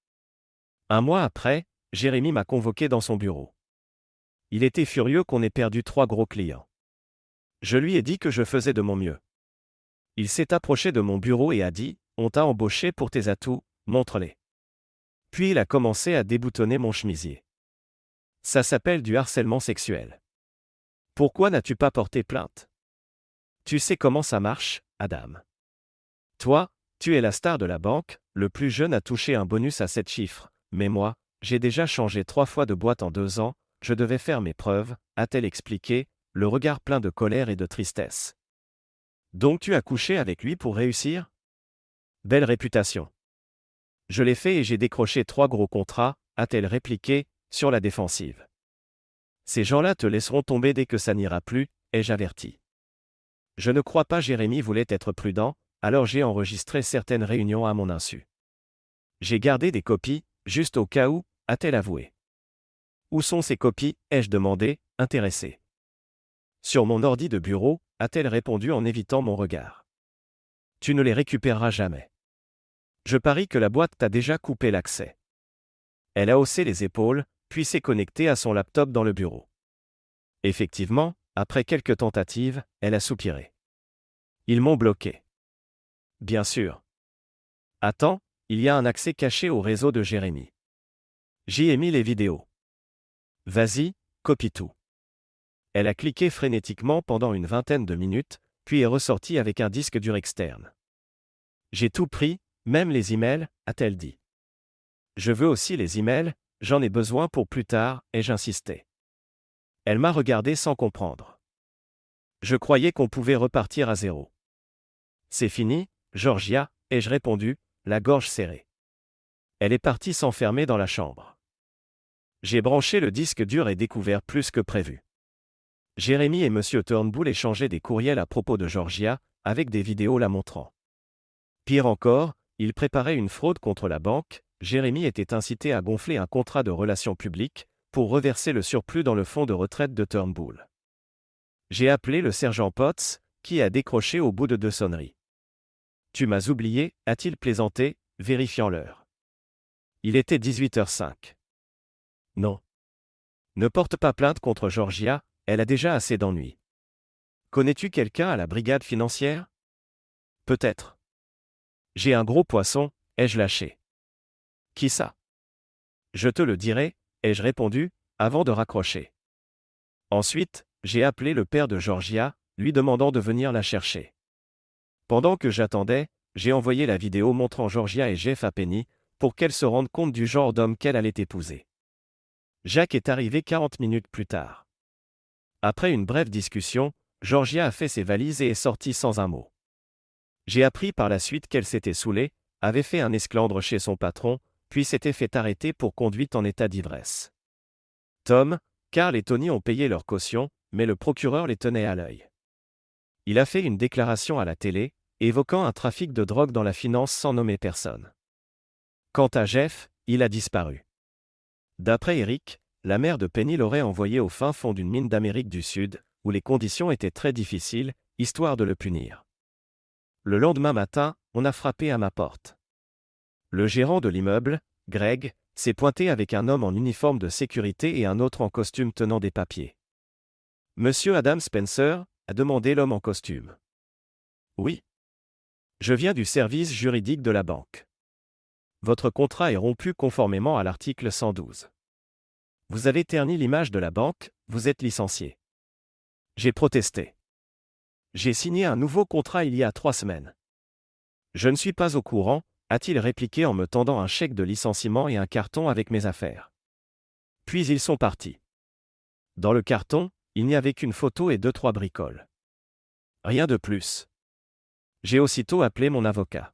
Un mois après, Jérémy m'a convoqué dans son bureau. Il était furieux qu'on ait perdu 3 gros clients. Je lui ai dit que je faisais de mon mieux. Il s'est approché de mon bureau et a dit « On t'a embauché pour tes atouts, montre-les ». Puis il a commencé à déboutonner mon chemisier. Ça s'appelle du harcèlement sexuel. Pourquoi n'as-tu pas porté plainte? Tu sais comment ça marche, Adam. Toi, tu es la star de la banque, le plus jeune a touché un bonus à 7 chiffres, mais moi, j'ai déjà changé 3 fois de boîte en 2 ans, je devais faire mes preuves, a-t-elle expliqué, le regard plein de colère et de tristesse. Donc tu as couché avec lui pour réussir? Belle réputation. Je l'ai fait et j'ai décroché 3 gros contrats, a-t-elle répliqué, sur la défensive. Ces gens-là te laisseront tomber dès que ça n'ira plus, ai-je averti. Je ne crois pas Jérémy voulait être prudent, alors j'ai enregistré certaines réunions à mon insu. J'ai gardé des copies, juste au cas où, a-t-elle avoué. Où sont ces copies, ai-je demandé, intéressé. Sur mon ordi de bureau, a-t-elle répondu en évitant mon regard. Tu ne les récupéreras jamais. Je parie que la boîte t'a déjà coupé l'accès. Elle a haussé les épaules, puis s'est connectée à son laptop dans le bureau. Effectivement, après quelques tentatives, elle a soupiré. Ils m'ont bloqué. Bien sûr. Attends, il y a un accès caché au réseau de Jérémy. J'y ai mis les vidéos. Vas-y, copie tout. Elle a cliqué frénétiquement pendant une vingtaine de minutes, puis est ressortie avec un disque dur externe. J'ai tout pris, même les emails, a-t-elle dit. Je veux aussi les emails, j'en ai besoin pour plus tard, ai-je insisté. Elle m'a regardé sans comprendre. Je croyais qu'on pouvait repartir à zéro. C'est fini, Georgia, ai-je répondu, la gorge serrée. Elle est partie s'enfermer dans la chambre. J'ai branché le disque dur et découvert plus que prévu. Jérémy et M. Turnbull échangeaient des courriels à propos de Georgia, avec des vidéos la montrant. Pire encore, ils préparaient une fraude contre la banque. Jérémy était incité à gonfler un contrat de relations publiques, pour reverser le surplus dans le fonds de retraite de Turnbull. J'ai appelé le sergent Potts, qui a décroché au bout de 2 sonneries. Tu m'as oublié, a-t-il plaisanté, vérifiant l'heure. Il était 18h05. Non. Ne porte pas plainte contre Georgia, elle a déjà assez d'ennuis. Connais-tu quelqu'un à la brigade financière? Peut-être. J'ai un gros poisson, ai-je lâché. Qui ça? Je te le dirai, ai-je répondu, avant de raccrocher. Ensuite, j'ai appelé le père de Georgia, lui demandant de venir la chercher. Pendant que j'attendais, j'ai envoyé la vidéo montrant Georgia et Jeff à Penny, pour qu'elle se rende compte du genre d'homme qu'elle allait épouser. Jacques est arrivé 40 minutes plus tard. Après une brève discussion, Georgia a fait ses valises et est sortie sans un mot. J'ai appris par la suite qu'elle s'était saoulée, avait fait un esclandre chez son patron, puis s'était fait arrêter pour conduite en état d'ivresse. Tom, Carl et Tony ont payé leur caution, mais le procureur les tenait à l'œil. Il a fait une déclaration à la télé, évoquant un trafic de drogue dans la finance sans nommer personne. Quant à Jeff, il a disparu. D'après Eric, la mère de Penny l'aurait envoyé au fin fond d'une mine d'Amérique du Sud, où les conditions étaient très difficiles, histoire de le punir. Le lendemain matin, on a frappé à ma porte. Le gérant de l'immeuble, Greg, s'est pointé avec un homme en uniforme de sécurité et un autre en costume tenant des papiers. Monsieur Adam Spencer, a demandé l'homme en costume. Oui. Je viens du service juridique de la banque. Votre contrat est rompu conformément à l'article 112. Vous avez terni l'image de la banque, vous êtes licencié. J'ai protesté. J'ai signé un nouveau contrat il y a 3 semaines. Je ne suis pas au courant, a-t-il répliqué en me tendant un chèque de licenciement et un carton avec mes affaires. Puis ils sont partis. Dans le carton, il n'y avait qu'une photo et 2-3 bricoles. Rien de plus. J'ai aussitôt appelé mon avocat.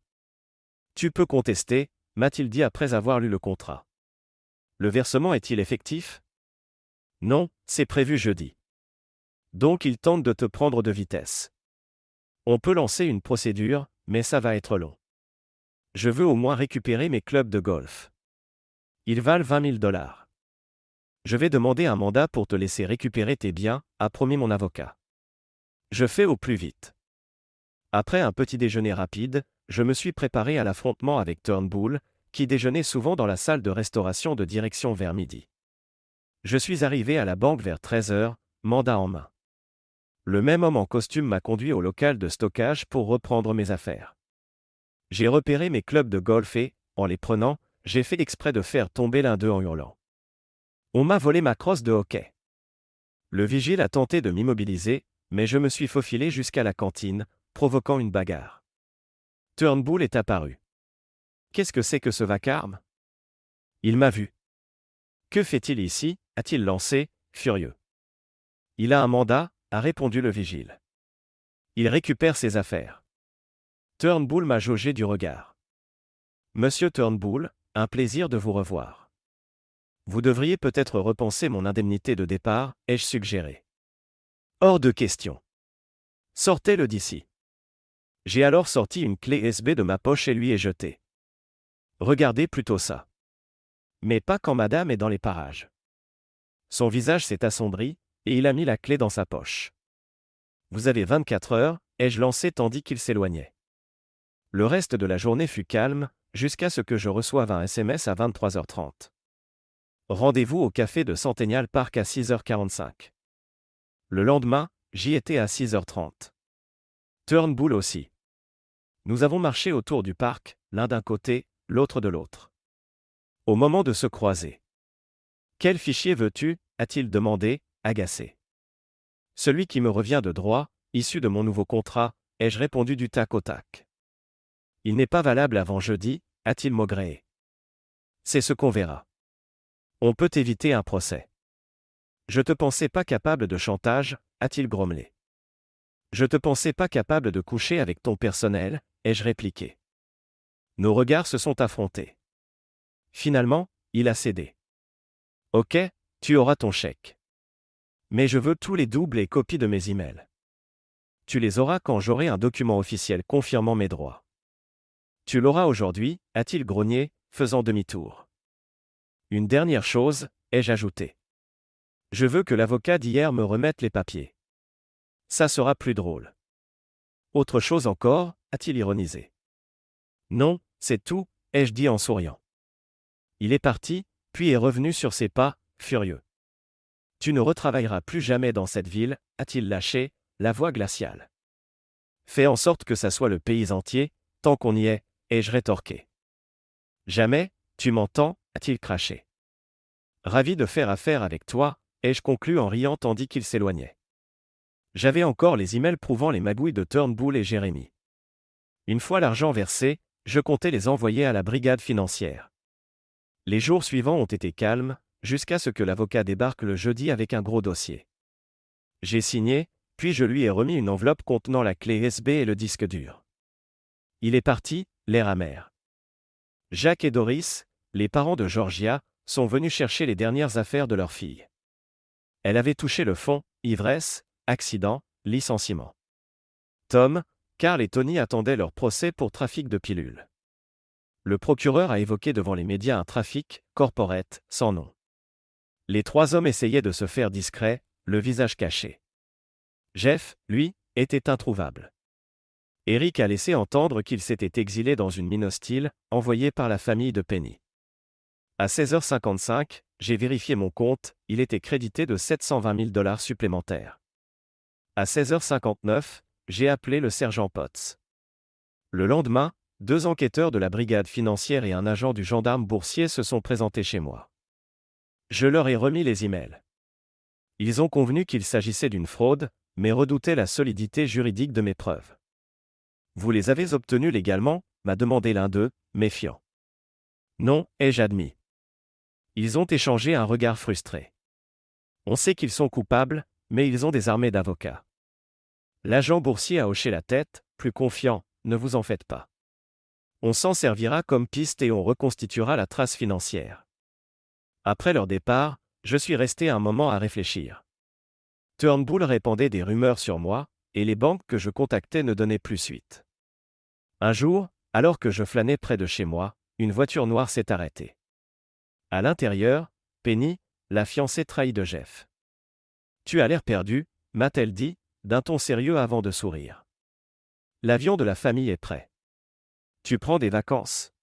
Tu peux contester, m'a-t-il dit après avoir lu le contrat. Le versement est-il effectif? Non, c'est prévu jeudi. Donc il tente de te prendre de vitesse. On peut lancer une procédure, mais ça va être long. Je veux au moins récupérer mes clubs de golf. Ils valent $20 000. Je vais demander un mandat pour te laisser récupérer tes biens, a promis mon avocat. Je fais au plus vite. Après un petit déjeuner rapide, je me suis préparé à l'affrontement avec Turnbull, qui déjeunait souvent dans la salle de restauration de direction vers midi. Je suis arrivé à la banque vers 13h, mandat en main. Le même homme en costume m'a conduit au local de stockage pour reprendre mes affaires. J'ai repéré mes clubs de golf et, en les prenant, j'ai fait exprès de faire tomber l'un d'eux en hurlant. On m'a volé ma crosse de hockey. Le vigile a tenté de m'immobiliser, mais je me suis faufilé jusqu'à la cantine, provoquant une bagarre. Turnbull est apparu. Qu'est-ce que c'est que ce vacarme ? Il m'a vu. Que fait-il ici ? A-t-il lancé, furieux. Il a un mandat, a répondu le vigile. Il récupère ses affaires. Turnbull m'a jaugé du regard. Monsieur Turnbull, un plaisir de vous revoir. Vous devriez peut-être repenser mon indemnité de départ, ai-je suggéré. Hors de question. Sortez-le d'ici. J'ai alors sorti une clé USB de ma poche et lui ai jeté. Regardez plutôt ça. Mais pas quand madame est dans les parages. Son visage s'est assombri, et il a mis la clé dans sa poche. Vous avez 24 heures, ai-je lancé tandis qu'il s'éloignait. Le reste de la journée fut calme, jusqu'à ce que je reçoive un SMS à 23h30. Rendez-vous au café de Centennial Park à 6h45. Le lendemain, j'y étais à 6h30. Turnbull aussi. Nous avons marché autour du parc, l'un d'un côté, l'autre de l'autre. Au moment de se croiser. Quel fichier veux-tu ? A-t-il demandé, agacé. Celui qui me revient de droit, issu de mon nouveau contrat, ai-je répondu du tac au tac. Il n'est pas valable avant jeudi, a-t-il maugréé. C'est ce qu'on verra. On peut éviter un procès. Je te pensais pas capable de chantage, a-t-il grommelé. Je te pensais pas capable de coucher avec ton personnel, ai-je répliqué. Nos regards se sont affrontés. Finalement, il a cédé. Ok, tu auras ton chèque. Mais je veux tous les doubles et copies de mes emails. Tu les auras quand j'aurai un document officiel confirmant mes droits. Tu l'auras aujourd'hui, a-t-il grogné, faisant demi-tour. Une dernière chose, ai-je ajouté. Je veux que l'avocat d'hier me remette les papiers. Ça sera plus drôle. Autre chose encore, a-t-il ironisé. Non, c'est tout, ai-je dit en souriant. Il est parti, puis est revenu sur ses pas, furieux. Tu ne retravailleras plus jamais dans cette ville, a-t-il lâché, la voix glaciale. Fais en sorte que ça soit le pays entier, tant qu'on y est, ai-je rétorqué. Jamais, tu m'entends, a-t-il craché. Ravi de faire affaire avec toi, ai-je conclu en riant tandis qu'il s'éloignait. J'avais encore les emails prouvant les magouilles de Turnbull et Jérémy. Une fois l'argent versé, je comptais les envoyer à la brigade financière. Les jours suivants ont été calmes, jusqu'à ce que l'avocat débarque le jeudi avec un gros dossier. J'ai signé, puis je lui ai remis une enveloppe contenant la clé USB et le disque dur. Il est parti, l'air amer. Jacques et Doris, les parents de Georgia, sont venus chercher les dernières affaires de leur fille. Elle avait touché le fond, ivresse, accident, licenciement. Tom, Carl et Tony attendaient leur procès pour trafic de pilules. Le procureur a évoqué devant les médias un trafic, corporate, sans nom. Les trois hommes essayaient de se faire discrets, le visage caché. Jeff, lui, était introuvable. Eric a laissé entendre qu'il s'était exilé dans une mine hostile, envoyée par la famille de Penny. À 16h55, j'ai vérifié mon compte, il était crédité de 720 000 $ supplémentaires. À 16h59, j'ai appelé le sergent Potts. Le lendemain, 2 enquêteurs de la brigade financière et un agent du gendarme boursier se sont présentés chez moi. Je leur ai remis les emails. Ils ont convenu qu'il s'agissait d'une fraude, mais redoutaient la solidité juridique de mes preuves. Vous les avez obtenus légalement ? M'a demandé l'un d'eux, méfiant. Non, ai-je admis. Ils ont échangé un regard frustré. On sait qu'ils sont coupables, mais ils ont des armées d'avocats. L'agent boursier a hoché la tête, plus confiant, ne vous en faites pas. On s'en servira comme piste et on reconstituera la trace financière. Après leur départ, je suis resté un moment à réfléchir. Turnbull répandait des rumeurs sur moi, et les banques que je contactais ne donnaient plus suite. Un jour, alors que je flânais près de chez moi, une voiture noire s'est arrêtée. À l'intérieur, Penny, la fiancée trahie de Jeff. Tu as l'air perdu, m'a-t-elle dit, d'un ton sérieux avant de sourire. L'avion de la famille est prêt. Tu prends des vacances.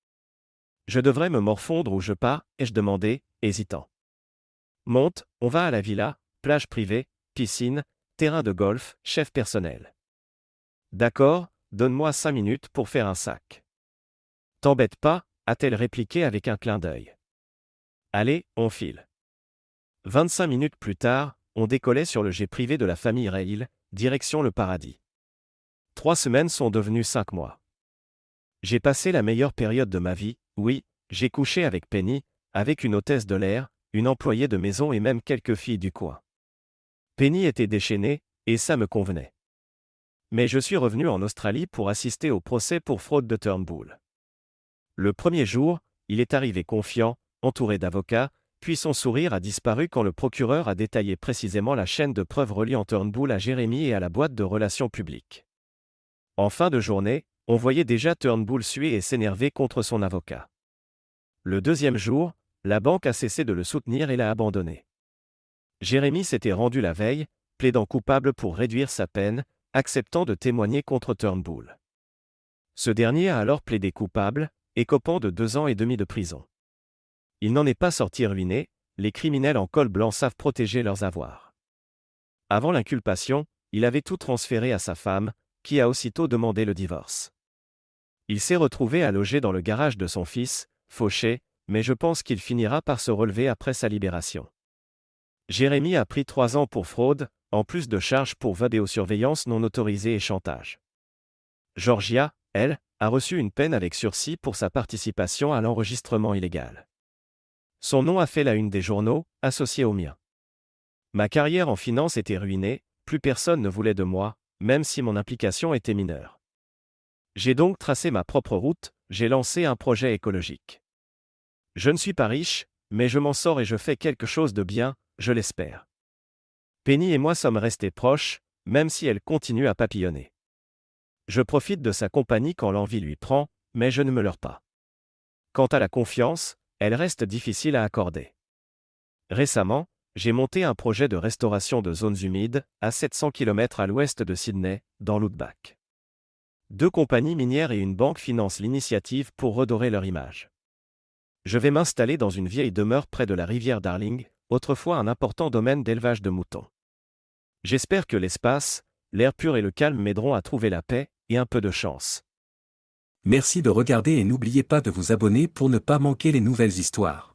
Je devrais me morfondre où je pars, ai-je demandé, hésitant. Monte, on va à la villa, plage privée, piscine, terrain de golf, chef personnel. D'accord, donne-moi 5 minutes pour faire un sac. T'embête pas, a-t-elle répliqué avec un clin d'œil. Allez, on file. 25 minutes plus tard, on décollait sur le jet privé de la famille Rail, direction le paradis. 3 semaines sont devenues 5 mois. J'ai passé la meilleure période de ma vie, oui, j'ai couché avec Penny, avec une hôtesse de l'air, une employée de maison et même quelques filles du coin. Penny était déchaînée, et ça me convenait. Mais je suis revenu en Australie pour assister au procès pour fraude de Turnbull. Le premier jour, il est arrivé confiant, entouré d'avocats, puis son sourire a disparu quand le procureur a détaillé précisément la chaîne de preuves reliant Turnbull à Jérémy et à la boîte de relations publiques. En fin de journée, on voyait déjà Turnbull suer et s'énerver contre son avocat. Le deuxième jour, la banque a cessé de le soutenir et l'a abandonné. Jérémy s'était rendu la veille, plaidant coupable pour réduire sa peine, acceptant de témoigner contre Turnbull. Ce dernier a alors plaidé coupable, écopant de 2 ans et demi de prison. Il n'en est pas sorti ruiné, les criminels en col blanc savent protéger leurs avoirs. Avant l'inculpation, il avait tout transféré à sa femme, qui a aussitôt demandé le divorce. Il s'est retrouvé à loger dans le garage de son fils, fauché, mais je pense qu'il finira par se relever après sa libération. Jérémy a pris 3 ans pour fraude, en plus de charges pour vidéosurveillance non autorisée et chantage. Georgia, elle, a reçu une peine avec sursis pour sa participation à l'enregistrement illégal. Son nom a fait la une des journaux, associé au mien. Ma carrière en finance était ruinée, plus personne ne voulait de moi, même si mon implication était mineure. J'ai donc tracé ma propre route, j'ai lancé un projet écologique. Je ne suis pas riche, mais je m'en sors et je fais quelque chose de bien, je l'espère. Penny et moi sommes restés proches, même si elle continue à papillonner. Je profite de sa compagnie quand l'envie lui prend, mais je ne me leurre pas. Quant à la confiance, elle reste difficile à accorder. Récemment, j'ai monté un projet de restauration de zones humides, à 700 km à l'ouest de Sydney, dans l'Outback. 2 compagnies minières et une banque financent l'initiative pour redorer leur image. Je vais m'installer dans une vieille demeure près de la rivière Darling, autrefois un important domaine d'élevage de moutons. J'espère que l'espace, l'air pur et le calme m'aideront à trouver la paix, et un peu de chance. Merci de regarder et n'oubliez pas de vous abonner pour ne pas manquer les nouvelles histoires.